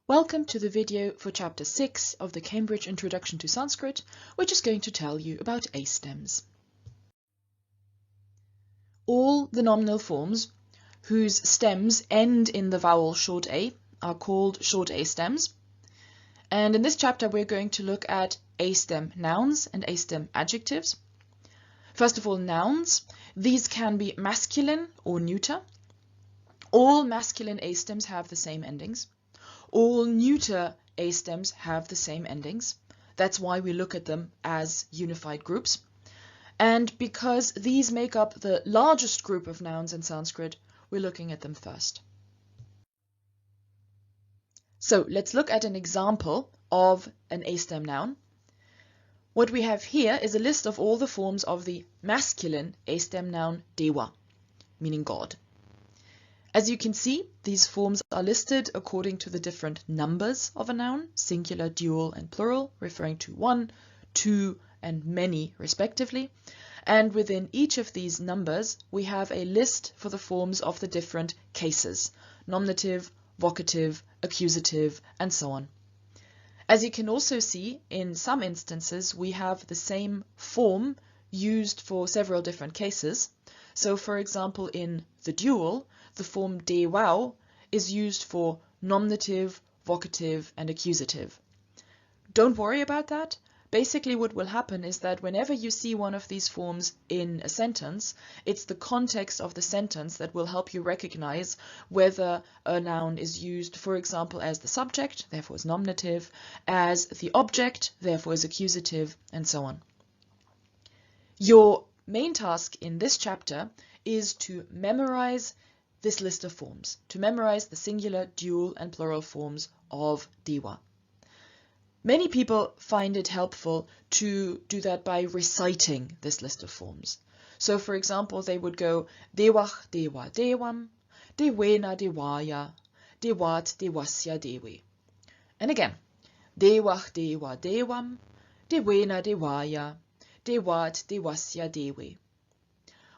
Welcome to the video for Chapter 6 of the Cambridge Introduction to Sanskrit, which is going to tell you about A stems. All the nominal forms whose stems end in the vowel short a are called short A stems. And in this chapter we're going to look at A stem nouns and A stem adjectives. First of all, nouns. These can be masculine or neuter. All masculine A stems have the same endings. All neuter A stems have the same endings. That's why we look at them as unified groups. And because these make up the largest group of nouns in Sanskrit, we're looking at them first. So let's look at an example of an A stem noun. What we have here is a list of all the forms of the masculine A stem noun deva, meaning God. As you can see, these forms are listed according to the different numbers of a noun, singular, dual, and plural, referring to one, two, and many respectively. And within each of these numbers, we have a list for the forms of the different cases, nominative, vocative, accusative, and so on. As you can also see, in some instances, we have the same form used for several different cases. So, for example, in the dual, the form dewau is used for nominative, vocative, and accusative. Don't worry about that. Basically, what will happen is that whenever you see one of these forms in a sentence, it's the context of the sentence that will help you recognize whether a noun is used, for example, as the subject, therefore is nominative, as the object, therefore is accusative, and so on. Your main task in this chapter is to memorize this list of forms, to memorize the singular, dual, and plural forms of dewa. Many people find it helpful to do that by reciting this list of forms. So, for example, they would go dewach, dewa, dewam, dewena, dewaya, dewat, dewasya, dewe. And again, dewach, dewa, dewam, dewena, dewaya, dewat, dewasya, dewe.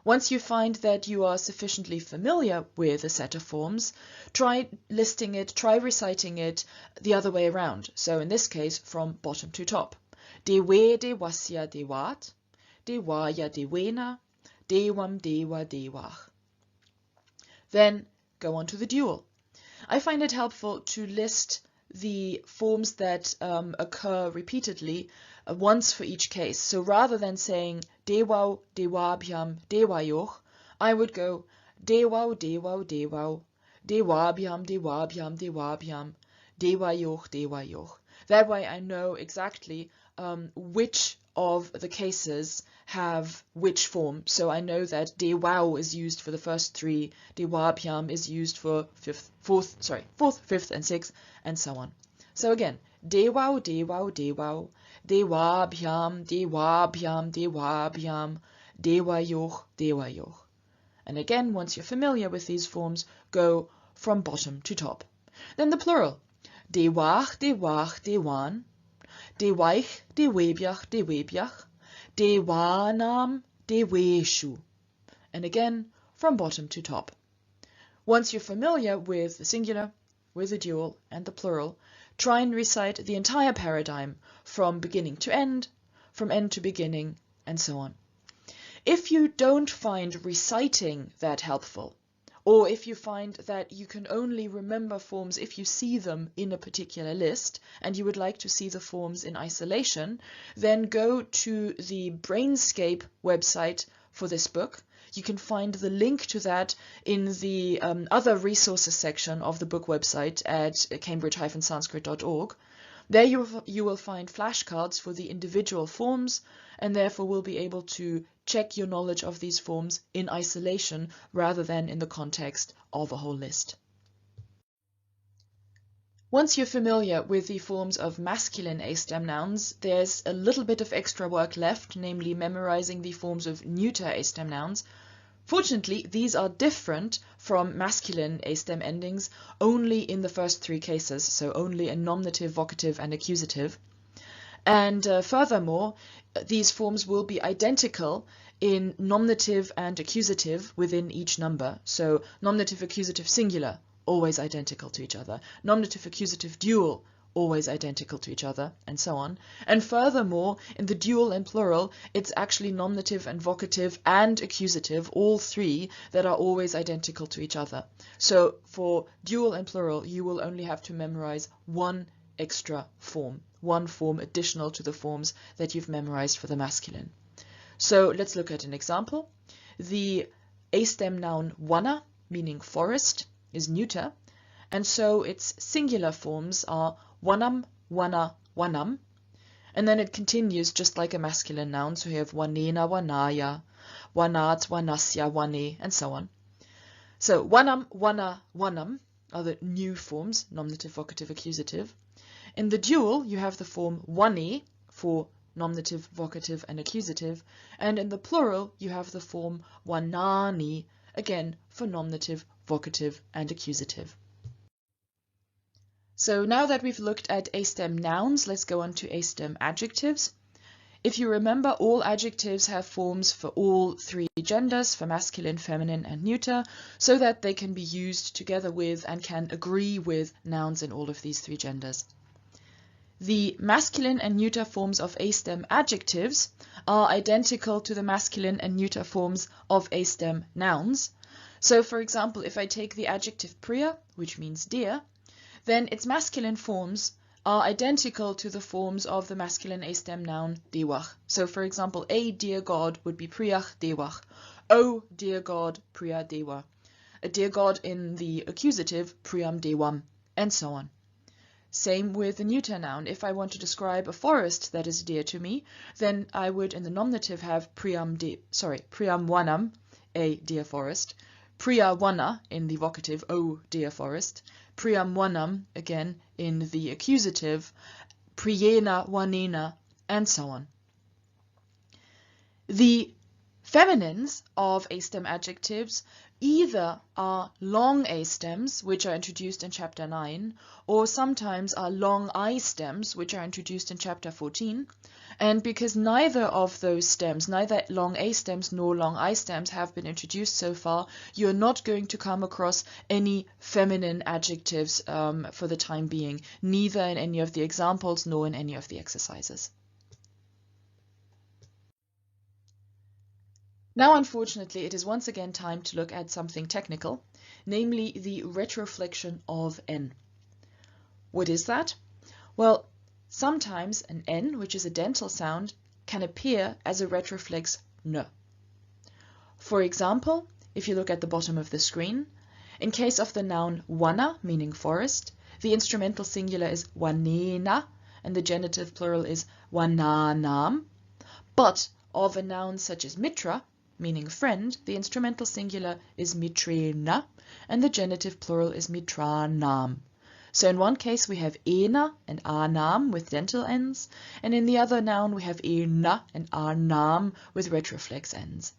Once you find that you are sufficiently familiar with a set of forms, try listing it, try reciting it the other way around. So in this case, from bottom to top. Dewe, dewasya, dewat, dewaya, dewena, dewam, dewa, dewach. Then go on to the dual. I find it helpful to list the forms that occur repeatedly once for each case. So rather than saying dewau, dewabhyam, dewayoch, I would go dewau, dewau, dewau, dewabhyam, dewabhyam, dewabhyam, dewayoch, dewayoch. That way I know exactly which of the cases have which form. So I know that dewau is used for the first three, dewabhyam is used for fourth, fifth, and sixth, and so on. So again, dewau, dewau, dewau, dewabhyam, dewabhyam, dewabhyam, dewayoch, dewayoch. And again, once you're familiar with these forms, go from bottom to top. Then the plural. Dewach, dewach, dewan, dewaich, dewebyach, dewebyach, dewanam, deweshu. And again, from bottom to top. Once you're familiar with the singular, with the dual, and the plural, try and recite the entire paradigm from beginning to end, from end to beginning, and so on. If you don't find reciting that helpful, or if you find that you can only remember forms if you see them in a particular list, and you would like to see the forms in isolation, then go to the Brainscape website for this book. You can find the link to that in the other resources section of the book website at cambridge-sanskrit.org. There you will find flashcards for the individual forms, and therefore will be able to check your knowledge of these forms in isolation rather than in the context of a whole list. Once you're familiar with the forms of masculine A stem nouns, there's a little bit of extra work left, namely memorizing the forms of neuter A stem nouns. Fortunately, these are different from masculine A stem endings only in the first three cases, so only in nominative, vocative, and accusative. And furthermore, these forms will be identical in nominative and accusative within each number, so nominative, accusative, singular, always identical to each other. Nominative-accusative dual, always identical to each other, and so on. And furthermore, in the dual and plural, it's actually nominative and vocative and accusative, all three, that are always identical to each other. So for dual and plural, you will only have to memorize one extra form, one form additional to the forms that you've memorized for the masculine. So let's look at an example. The A-stem noun wana, meaning forest, is neuter, and so its singular forms are wanam, wana, wanam, and then it continues just like a masculine noun, so you have wanena, wanaya, wanat, wanasya, wane, and so on. So wanam, wana, wanam are the new forms, nominative, vocative, accusative. In the dual, you have the form wane for nominative, vocative, and accusative, and in the plural, you have the form wanani, again for nominative, vocative, and accusative. So now that we've looked at A-stem nouns, let's go on to A-stem adjectives. If you remember, all adjectives have forms for all three genders, for masculine, feminine, and neuter, so that they can be used together with and can agree with nouns in all of these three genders. The masculine and neuter forms of A-stem adjectives are identical to the masculine and neuter forms of A-stem nouns. So, for example, if I take the adjective priya, which means dear, then its masculine forms are identical to the forms of the masculine A-stem noun dewach. So, for example, a dear God would be priyach dewach. O dear God, priya dewa. A dear God in the accusative, priyam dewam, and so on. Same with the neuter noun. If I want to describe a forest that is dear to me, then I would in the nominative have priyam wanam, a dear forest. Priya wana in the vocative, oh dear forest. Priyam wanam, again in the accusative, priyena wanena, and so on. The feminines of A-stem adjectives either are long A-stems, which are introduced in chapter 9, or sometimes are long I-stems, which are introduced in chapter 14. And because neither of those stems, neither long A-stems nor long I-stems have been introduced so far, you're not going to come across any feminine adjectives for the time being, neither in any of the examples nor in any of the exercises. Now, unfortunately, it is once again time to look at something technical, namely the retroflexion of N. What is that? Well, sometimes an N, which is a dental sound, can appear as a retroflex N. For example, if you look at the bottom of the screen, in case of the noun wana, meaning forest, the instrumental singular is wanena, and the genitive plural is wananam. But of a noun such as mitra, meaning friend, the instrumental singular is mitrena, and the genitive plural is mitranam. So in one case we have ena and anam with dental ends, and in the other noun we have ena and anam with retroflex ends.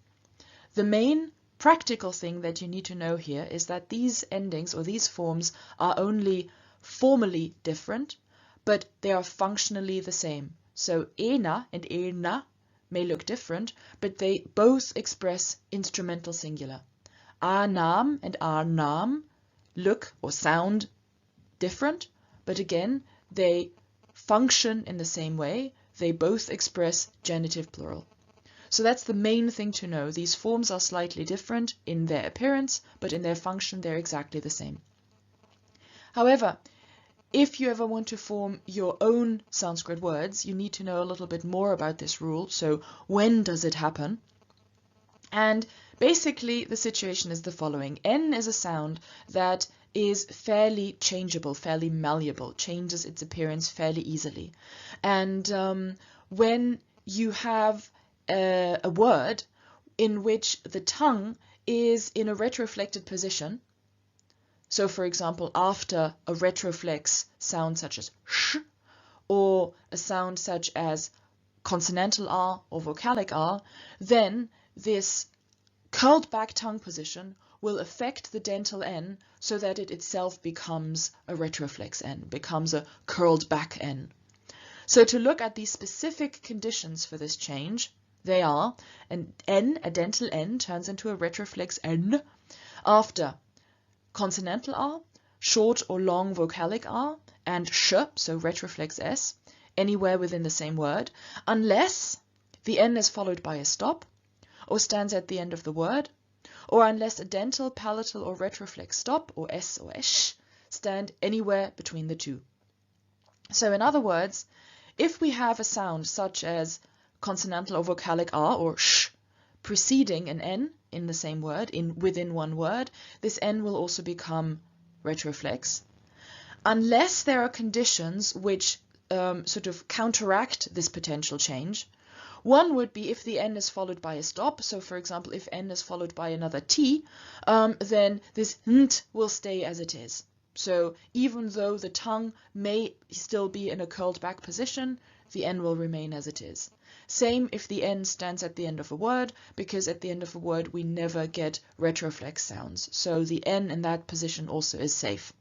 The main practical thing that you need to know here is that these endings or these forms are only formally different, but they are functionally the same. So ena and ena may look different, but they both express instrumental singular. Anam and anam look or sound different, but again, they function in the same way. They both express genitive plural. So that's the main thing to know. These forms are slightly different in their appearance, but in their function, they're exactly the same. However, if you ever want to form your own Sanskrit words, you need to know a little bit more about this rule. So when does it happen? And basically the situation is the following. N is a sound that is fairly changeable, fairly malleable, changes its appearance fairly easily. And when you have a word in which the tongue is in a retroflected position, so, for example, after a retroflex sound such as sh, or a sound such as consonantal R or vocalic R, then this curled back tongue position will affect the dental N so that it itself becomes a retroflex N, becomes a curled back N. So to look at these specific conditions for this change, they are an N, a dental N, turns into a retroflex N after consonantal R, short or long vocalic R, and sh, so retroflex S, anywhere within the same word, unless the N is followed by a stop, or stands at the end of the word, or unless a dental, palatal, or retroflex stop, or S or esh, stand anywhere between the two. So in other words, if we have a sound such as consonantal or vocalic R, or sh, preceding an N in the same word, within one word, this N will also become retroflex, unless there are conditions which sort of counteract this potential change. One would be if the N is followed by a stop. So for example, if N is followed by another T, then this nt will stay as it is. So even though the tongue may still be in a curled back position, the N will remain as it is. Same if the N stands at the end of a word, because at the end of a word we never get retroflex sounds. So the N in that position also is safe.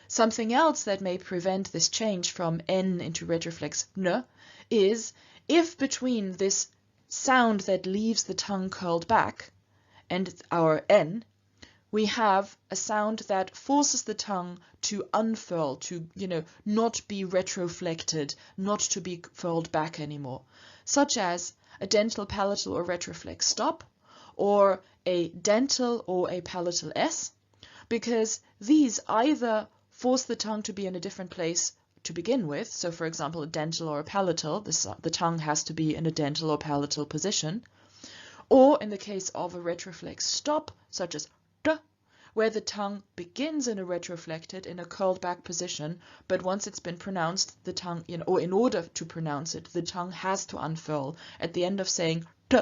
Something else that may prevent this change from N into retroflex N is if between this sound that leaves the tongue curled back and our N, we have a sound that forces the tongue to unfurl, to, not be retroflected, not to be furled back anymore, such as a dental, palatal, or retroflex stop, or a dental or a palatal S, because these either force the tongue to be in a different place to begin with. So for example, a dental or a palatal, the tongue has to be in a dental or palatal position. Or in the case of a retroflex stop, such as d, where the tongue begins in a retroflected, in a curled back position, but once it's been pronounced, the tongue, or in order to pronounce it, the tongue has to unfurl. At the end of saying d,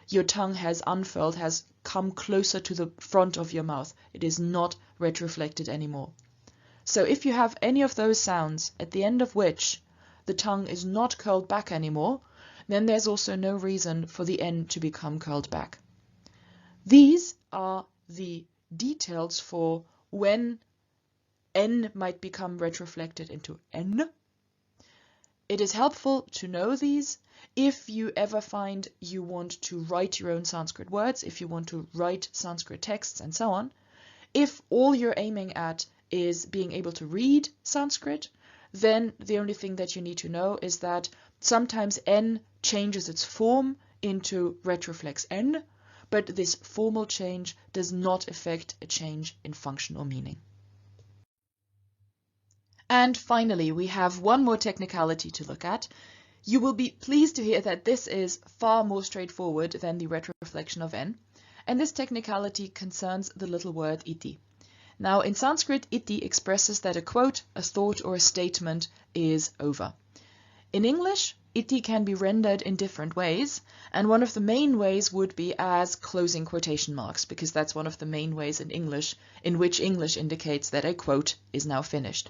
your tongue has unfurled, has come closer to the front of your mouth. It is not retroflected anymore. So if you have any of those sounds at the end of which the tongue is not curled back anymore, then there's also no reason for the N to become curled back. These are the details for when N might become retroflected into N. It is helpful to know these if you ever find you want to write your own Sanskrit words, if you want to write Sanskrit texts and so on. If all you're aiming at is being able to read Sanskrit, then the only thing that you need to know is that sometimes N changes its form into retroflex N, but this formal change does not affect a change in function or meaning. And finally, we have one more technicality to look at. You will be pleased to hear that this is far more straightforward than the retroflexion of N, and this technicality concerns the little word iti. Now, in Sanskrit, iti expresses that a quote, a thought, or a statement is over. In English, iti can be rendered in different ways, and one of the main ways would be as closing quotation marks, because that's one of the main ways in English in which English indicates that a quote is now finished.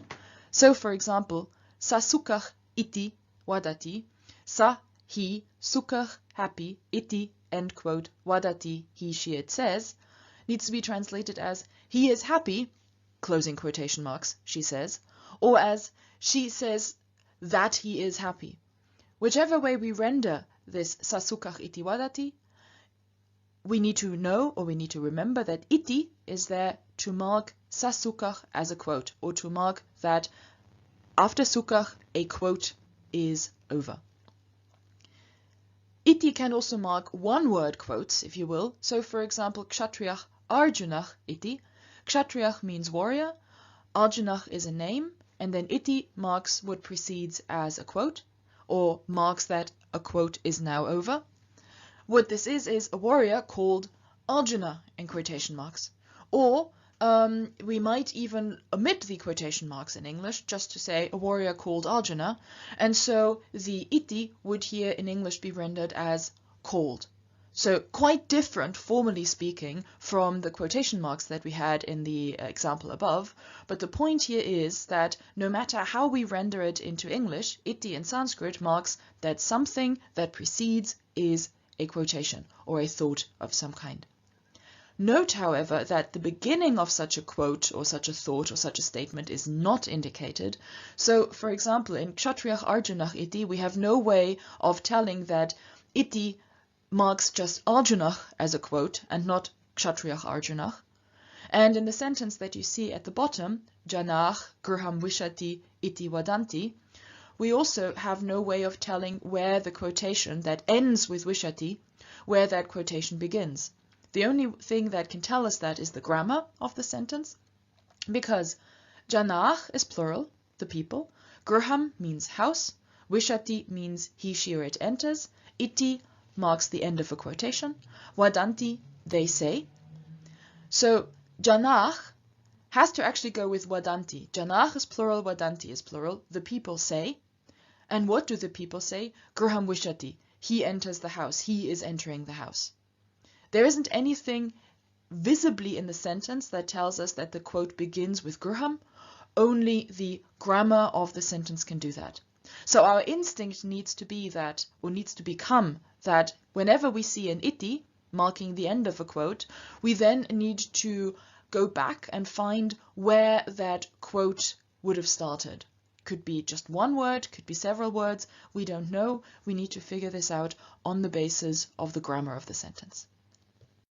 So, for example, sa sukach iti wadati, sa, he, sukach, happy, iti, end quote, wadati, he, she, it says, needs to be translated as he is happy, closing quotation marks, she says, or as she says that he is happy. Whichever way we render this sasukach iti wadati, we need to know, or we need to remember, that iti is there to mark sasukach as a quote, or to mark that after sukach a quote is over. Iti can also mark one-word quotes, if you will. So, for example, kshatriyach arjunach iti. Kshatriyach means warrior, arjunach is a name, and then iti marks what precedes as a quote, or marks that a quote is now over. What this is a warrior called Arjuna in quotation marks. Or we might even omit the quotation marks in English just to say a warrior called Arjuna, and so the iti would here in English be rendered as called. So quite different, formally speaking, from the quotation marks that we had in the example above, but the point here is that no matter how we render it into English, iti in Sanskrit marks that something that precedes is a quotation or a thought of some kind. Note, however, that the beginning of such a quote or such a thought or such a statement is not indicated. So, for example, in Kshatriyach Arjunach iti, we have no way of telling that iti marks just Arjunach as a quote and not Kshatriyach Arjunach. And in the sentence that you see at the bottom, Janah Griham Vishati iti Vadanti, we also have no way of telling where the quotation that ends with Vishati, where that quotation begins. The only thing that can tell us that is the grammar of the sentence, because Janah is plural, the people, Griham means house, Vishati means he, she, or it enters, iti marks the end of a quotation, Vadanti, they say. So Janah has to actually go with Vadanti. Janah is plural, Vadanti is plural, the people say. And what do the people say? Griham Vishati, he enters the house, he is entering the house. There isn't anything visibly in the sentence that tells us that the quote begins with Griham. Only the grammar of the sentence can do that. So our instinct needs to be that, or needs to become that, whenever we see an iti marking the end of a quote, we then need to go back and find where that quote would have started. Could be just one word, could be several words, we don't know. We need to figure this out on the basis of the grammar of the sentence.